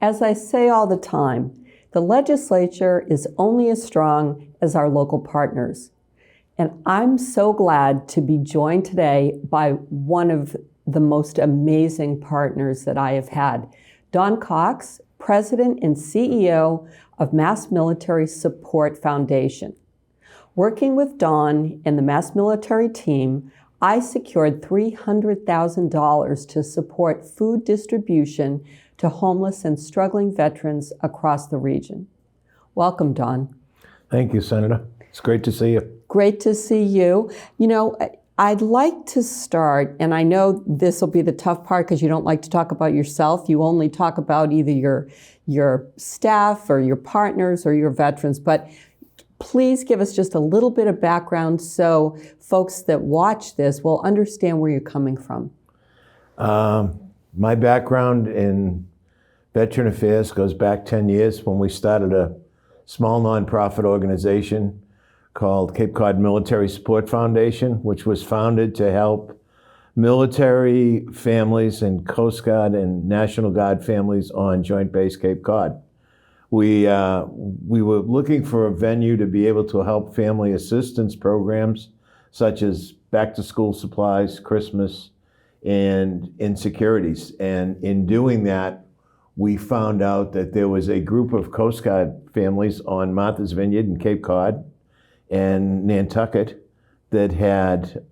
As I say all the time, the legislature is only as strong as our local partners. And I'm so glad to be joined today by one of the most amazing partners that I have had, Don Cox, President and CEO of Mass Military Support Foundation. Working with Don and the Mass Military team, I secured $300,000 to support food distribution to homeless and struggling veterans across the region. Welcome, Don. Thank you, Senator. It's great to see you. Great to see you. You know, I'd like to start, and I know this will be the tough part because you don't like to talk about yourself. You only talk about either your staff or your partners or your veterans, but please give us just a little bit of background so folks that watch this will understand where you're coming from. My background in veteran affairs goes back 10 years when we started a small nonprofit organization called Cape Cod Military Support Foundation, which was founded to help military families and Coast Guard and National Guard families on Joint Base Cape Cod. We were looking for a venue to be able to help family assistance programs such as back to school supplies, Christmas, and insecurities. And in doing that, we found out that there was a group of Coast Guard families on Martha's Vineyard in Cape Cod and Nantucket that had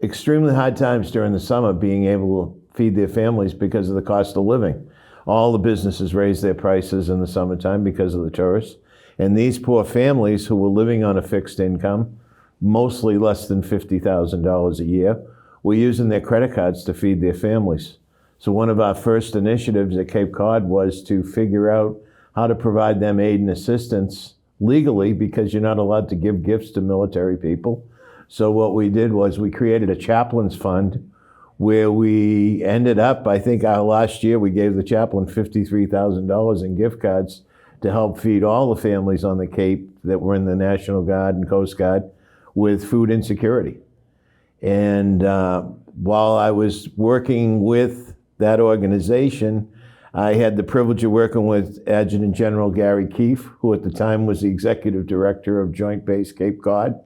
extremely hard times during the summer being able to feed their families because of the cost of living. All the businesses raised their prices in the summertime because of the tourists. And these poor families who were living on a fixed income, mostly less than $50,000 a year, were using their credit cards to feed their families. So one of our first initiatives at Cape Cod was to figure out how to provide them aid and assistance legally, because you're not allowed to give gifts to military people. So what we did was we created a chaplains fund where we ended up, I think our last year, we gave the chaplain $53,000 in gift cards to help feed all the families on the Cape that were in the National Guard and Coast Guard with food insecurity. And while I was working with that organization, I had the privilege of working with Adjutant General Gary Keefe, who at the time was the Executive Director of Joint Base Cape Cod.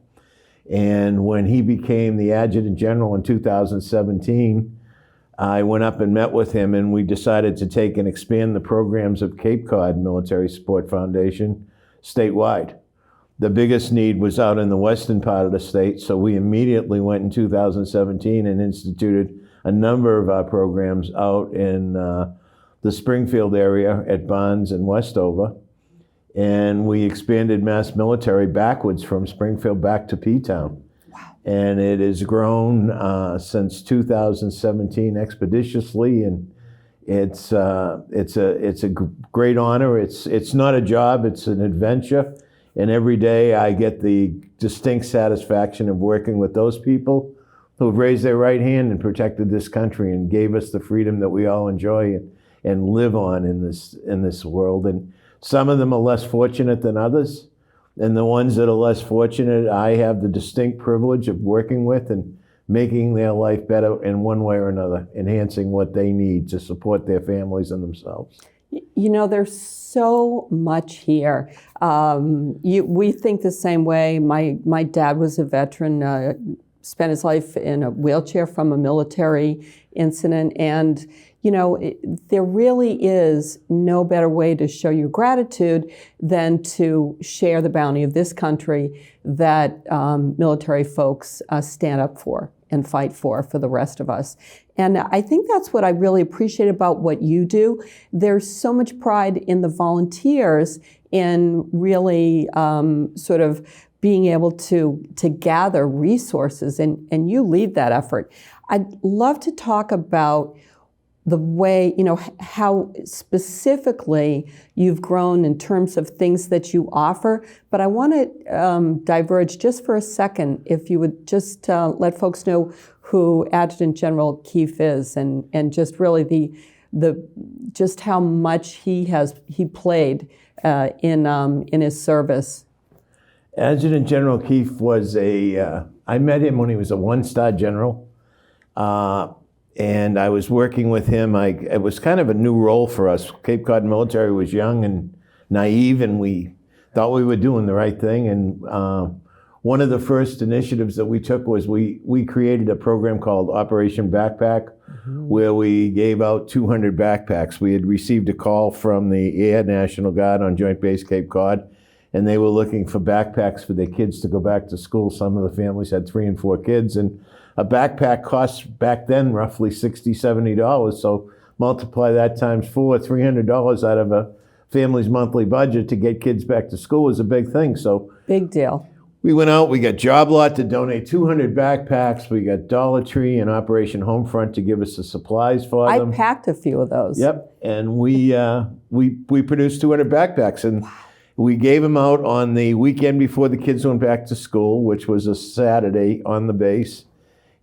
And when he became the Adjutant General in 2017, I went up and met with him, and we decided to take and expand the programs of Cape Cod Military Support Foundation statewide. The biggest need was out in the western part of the state, so we immediately went in 2017 and instituted a number of our programs out in the Springfield area at Barnes and Westover. And we expanded Mass Military backwards from Springfield back to P-Town. Wow. And it has grown since 2017 expeditiously, and it's a great honor. It's not a job, it's an adventure. And every day I get the distinct satisfaction of working with those people who have raised their right hand and protected this country and gave us the freedom that we all enjoy and live on in this world. And some of them are less fortunate than others. And the ones that are less fortunate, I have the distinct privilege of working with and making their life better in one way or another, enhancing what they need to support their families and themselves. You know, there's so much here. We think the same way. My dad was a veteran, spent his life in a wheelchair from a military incident. And, you know, there really is no better way to show your gratitude than to share the bounty of this country that military folks stand up for and fight for the rest of us. And I think that's what I really appreciate about what you do. There's so much pride in the volunteers in really sort of being able to gather resources, and you lead that effort. I'd love to talk about the way, you know, how specifically you've grown in terms of things that you offer, but I want to diverge just for a second, if you would just let folks know who Adjutant General Keefe is, and just really the just how much he played in his service. Adjutant General Keefe was I met him when he was a one-star general. and I was working with him. It was kind of a new role for us. Cape Cod military was young and naive, and we thought we were doing the right thing. And one of the first initiatives that we took was we created a program called Operation Backpack, where we gave out 200 backpacks. We had received a call from the Air National Guard on Joint Base Cape Cod, and they were looking for backpacks for their kids to go back to school. Some of the families had 3 and 4 kids, and a backpack cost back then roughly $60, $70. So multiply that times 4, $300 out of a family's monthly budget to get kids back to school is a big thing. So big deal. We went out, we got Job Lot to donate 200 backpacks. We got Dollar Tree and Operation Homefront to give us the supplies for them. I packed a few of those. Yep, and we produced 200 backpacks, and we gave them out on the weekend before the kids went back to school, which was a Saturday on the base.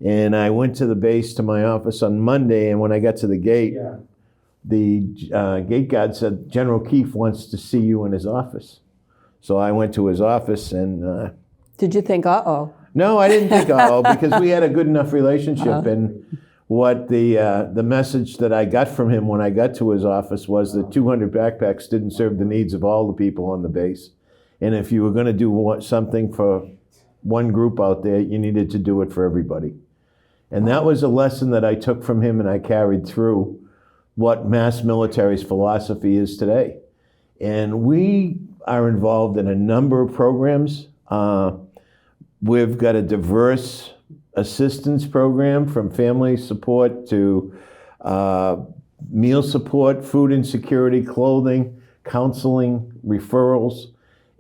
And I went to the base to my office on Monday, and when I got to the gate, the gate guard said, "General Keefe wants to see you in his office." So I went to his office, and did you think, uh-oh? No, I didn't think uh-oh, because we had a good enough relationship. And what the message that I got from him when I got to his office was that 200 backpacks didn't serve the needs of all the people on the base. And if you were going to do something for one group out there, you needed to do it for everybody. And that was a lesson that I took from him, and I carried through what mass military's philosophy is today. And we are involved in a number of programs. We've got a diverse assistance program, from family support to meal support, food insecurity, clothing, counseling, referrals.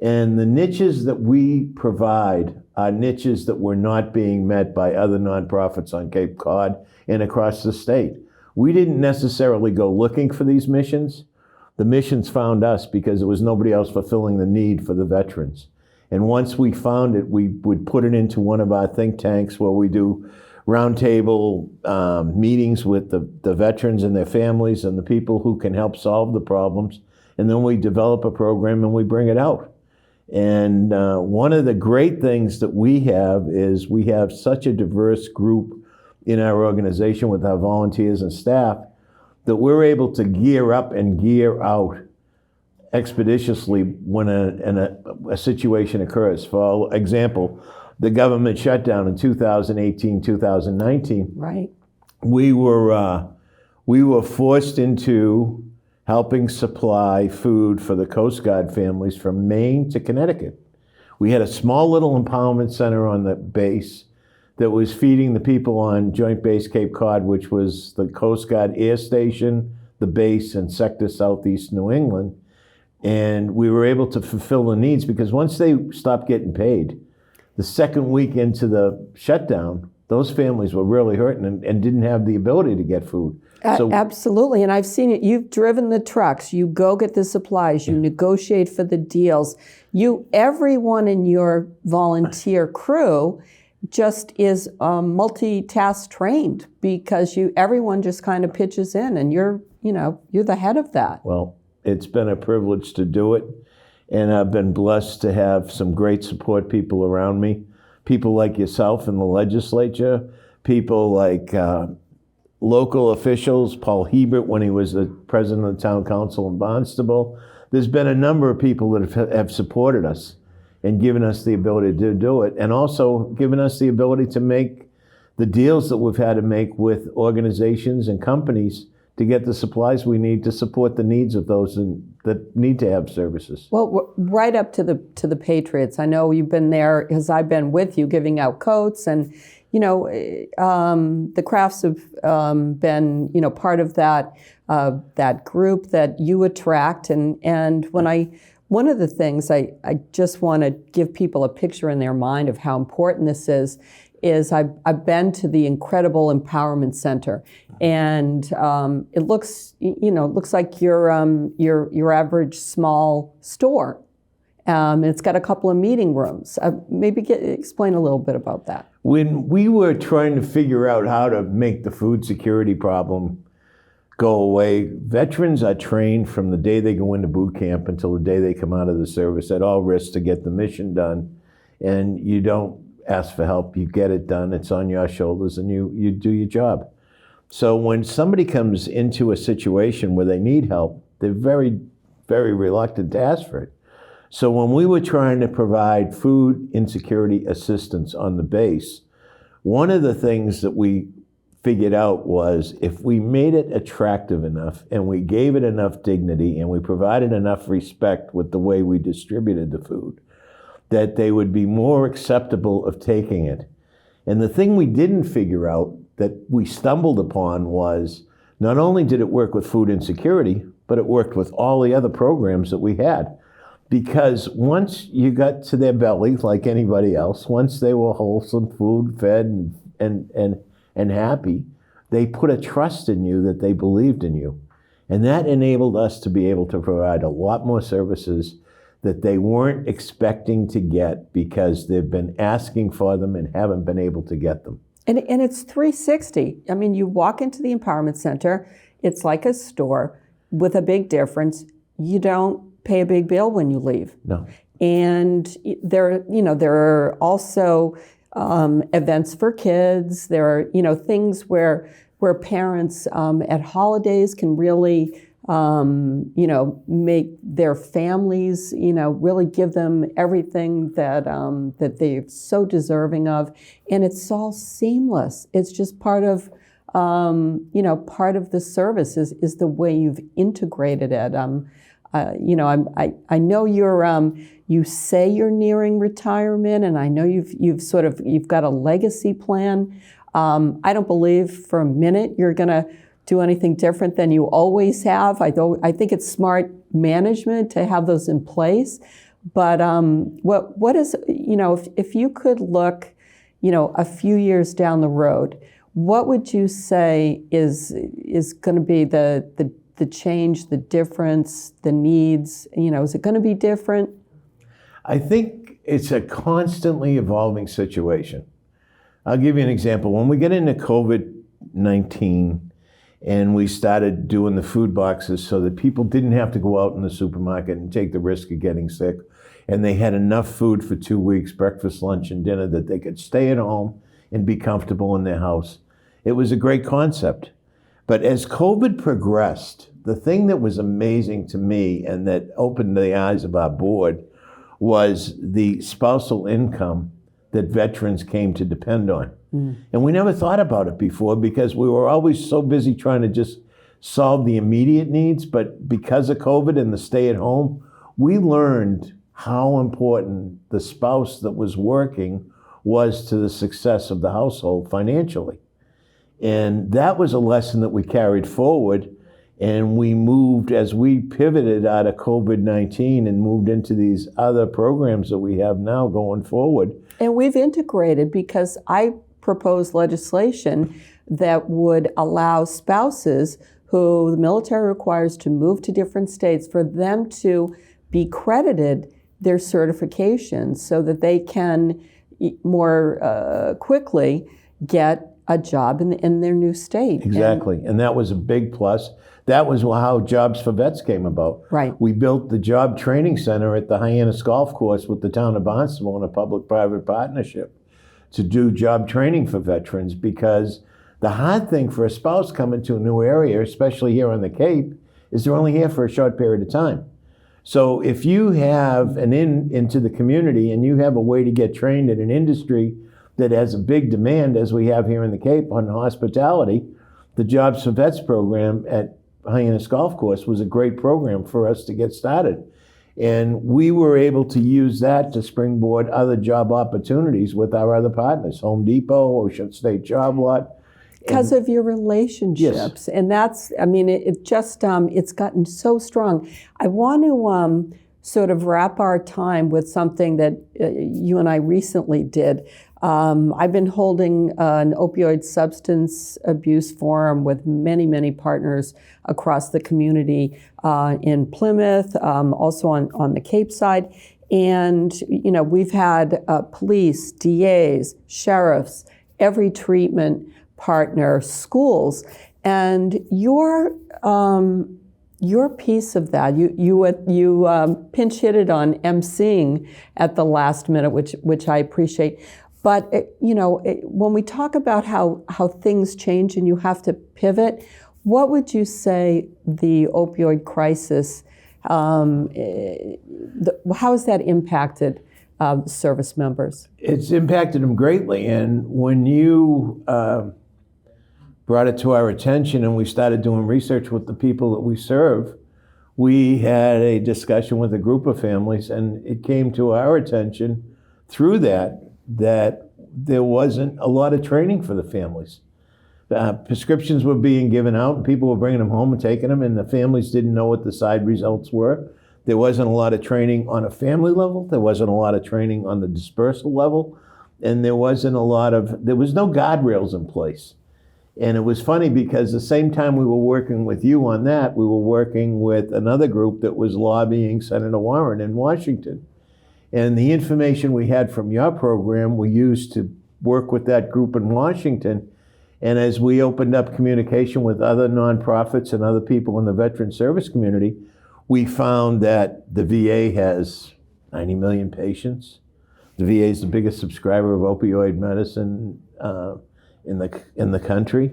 And the niches that we provide are niches that were not being met by other nonprofits on Cape Cod and across the state. We didn't necessarily go looking for these missions. The missions found us because there was nobody else fulfilling the need for the veterans. And once we found it, we would put it into one of our think tanks where we do roundtable meetings with the veterans and their families and the people who can help solve the problems. And then we develop a program and we bring it out. And one of the great things that we have is we have such a diverse group in our organization with our volunteers and staff that we're able to gear up and gear out expeditiously when a situation occurs. For example, the government shutdown in 2018, 2019. Right. We were forced into helping supply food for the Coast Guard families from Maine to Connecticut. We had a small little empowerment center on the base that was feeding the people on Joint Base Cape Cod, which was the Coast Guard Air Station, the base, and Sector Southeast New England. And we were able to fulfill the needs because once they stopped getting paid, the second week into the shutdown, those families were really hurting and didn't have the ability to get food. Absolutely, and I've seen it. You've driven the trucks. You go get the supplies. You negotiate for the deals. Everyone in your volunteer crew just is multitask trained because everyone just kind of pitches in, and you're the head of that. Well, it's been a privilege to do it, and I've been blessed to have some great support people around me, people like yourself in the legislature, people like local officials, Paul Hebert when he was the president of the town council in Barnstable. There's been a number of people that have supported us and given us the ability to do it, and also given us the ability to make the deals that we've had to make with organizations and companies to get the supplies we need to support the needs of those that need to have services. Well, right up to the Patriots. I know you've been there because I've been with you giving out coats, and the crafts have been part of that group that you attract. And one of the things I just want to give people a picture in their mind of how important this is I've been to the incredible Empowerment Center, and it looks like your average small store. It's got a couple of meeting rooms. Maybe explain a little bit about that. When we were trying to figure out how to make the food security problem go away, veterans are trained from the day they go into boot camp until the day they come out of the service at all risks to get the mission done. And you don't ask for help, you get it done. It's on your shoulders and you do your job. So when somebody comes into a situation where they need help, they're very, very reluctant to ask for it. So when we were trying to provide food insecurity assistance on the base, one of the things that we figured out was if we made it attractive enough and we gave it enough dignity and we provided enough respect with the way we distributed the food, that they would be more acceptable of taking it. And the thing we didn't figure out that we stumbled upon was not only did it work with food insecurity, but it worked with all the other programs that we had. Because once you got to their belly, like anybody else, once they were wholesome, food, fed, and happy, they put a trust in you that they believed in you. And that enabled us to be able to provide a lot more services that they weren't expecting to get because they've been asking for them and haven't been able to get them. And it's 360. I mean, you walk into the Empowerment Center, it's like a store with a big difference. You don't pay a big bill when you leave. No. And there are also events for kids. There are, things where parents at holidays can really, make their families, really give them everything that they're so deserving of. And it's all seamless. It's just part of, part of the service is the way you've integrated it. I know you say you're nearing retirement, and I know you've got a legacy plan. I don't believe for a minute you're going to do anything different than you always have. I think it's smart management to have those in place. But what is, if you could look, a few years down the road, what would you say is going to be the change, the difference, the needs? Is it going to be different? I think it's a constantly evolving situation. I'll give you an example. When we get into COVID-19 and we started doing the food boxes so that people didn't have to go out in the supermarket and take the risk of getting sick, and they had enough food for 2 weeks, breakfast, lunch, and dinner, that they could stay at home and be comfortable in their house. It was a great concept. But as COVID progressed, the thing that was amazing to me and that opened the eyes of our board was the spousal income that veterans came to depend on. And we never thought about it before because we were always so busy trying to just solve the immediate needs. But because of COVID and the stay at home, we learned how important the spouse that was working was to the success of the household financially. And that was a lesson that we carried forward. And we moved, as we pivoted out of COVID-19 and moved into these other programs that we have now going forward. And we've integrated, because I proposed legislation that would allow spouses who the military requires to move to different states for them to be credited their certifications so that they can more quickly get a job in their new state. Exactly, and that was a big plus. That was how Jobs for Vets came about. Right. We built the job training center at the Hyannis Golf Course with the town of Barnstable in a public-private partnership to do job training for veterans, because the hard thing for a spouse coming to a new area, especially here on the Cape, is they're only here for a short period of time. So if you have an into the community and you have a way to get trained in an industry that has a big demand, as we have here in the Cape on hospitality, the Jobs for Vets program at Hyannis Golf Course was a great program for us to get started. And we were able to use that to springboard other job opportunities with our other partners, Home Depot, Ocean State Job Lot. Because of your relationships. Yes. And that's, it just, it's gotten so strong. I want to sort of wrap our time with something that you and I recently did. I've been holding an opioid substance abuse forum with many, many partners across the community in Plymouth, also on the Cape side. And, we've had police, DAs, sheriffs, every treatment partner, schools. And your piece of that, you pinch hit it on emceeing at the last minute, which I appreciate. But when we talk about how things change and you have to pivot, what would you say the opioid crisis, how has that impacted service members? It's impacted them greatly. And when you brought it to our attention and we started doing research with the people that we serve, we had a discussion with a group of families, and it came to our attention through that there wasn't a lot of training for the families. Prescriptions were being given out, and people were bringing them home and taking them, and the families didn't know what the side results were. There wasn't a lot of training on a family level. There wasn't a lot of training on the dispersal level, and there was no guardrails in place. And it was funny because the same time we were working with you on that, we were working with another group that was lobbying Senator Moran in Washington. And the information we had from your program, we used to work with that group in Washington. And as we opened up communication with other nonprofits and other people in the veteran service community, we found that the VA has 90 million patients. The VA is the biggest subscriber of opioid medicine in the country.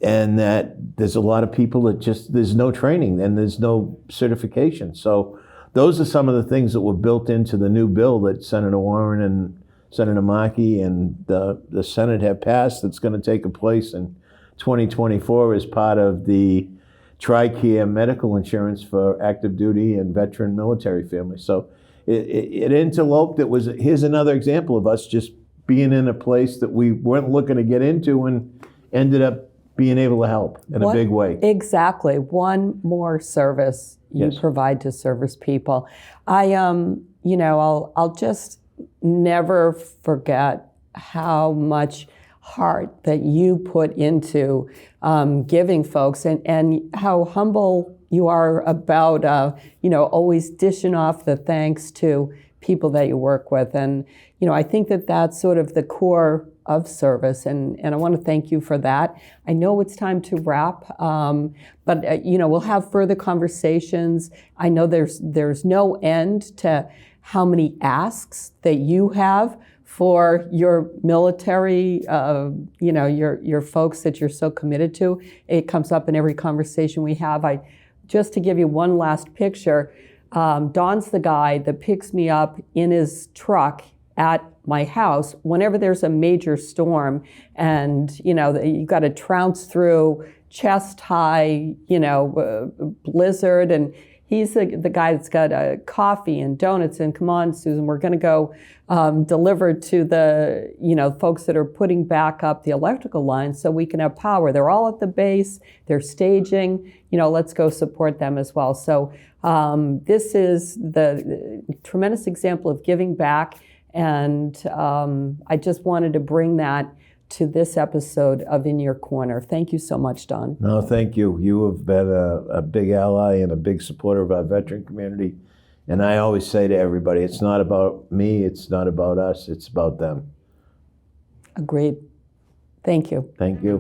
And that there's a lot of people that there's no training and there's no certification. So those are some of the things that were built into the new bill that Senator Warren and Senator Markey and the Senate have passed that's going to take place in 2024 as part of the TRICARE medical insurance for active duty and veteran military families. So it interloped. Here's another example of us just being in a place that we weren't looking to get into and ended up being able to help in a big way. Exactly. One more service you provide to service people. I'll just never forget how much heart that you put into giving folks, and how humble you are about always dishing off the thanks to people that you work with. And I think that that's sort of the core of service, and I want to thank you for that. I know it's time to wrap, but we'll have further conversations. I know there's no end to how many asks that you have for your military, your folks that you're so committed to. It comes up in every conversation we have. Just to give you one last picture, Don's the guy that picks me up in his truck at my house whenever there's a major storm, and you got to trounce through chest high, blizzard, and he's the guy that's got coffee and donuts, and come on, Susan, we're going to go deliver to the folks that are putting back up the electrical lines so we can have power. They're all at the base, they're staging, let's go support them as well. So this is the tremendous example of giving back. And I just wanted to bring that to this episode of In Your Corner. Thank you so much, Don. No, thank you. You have been a big ally and a big supporter of our veteran community. And I always say to everybody, it's not about me, it's not about us, it's about them. Agreed. Thank you. Thank you.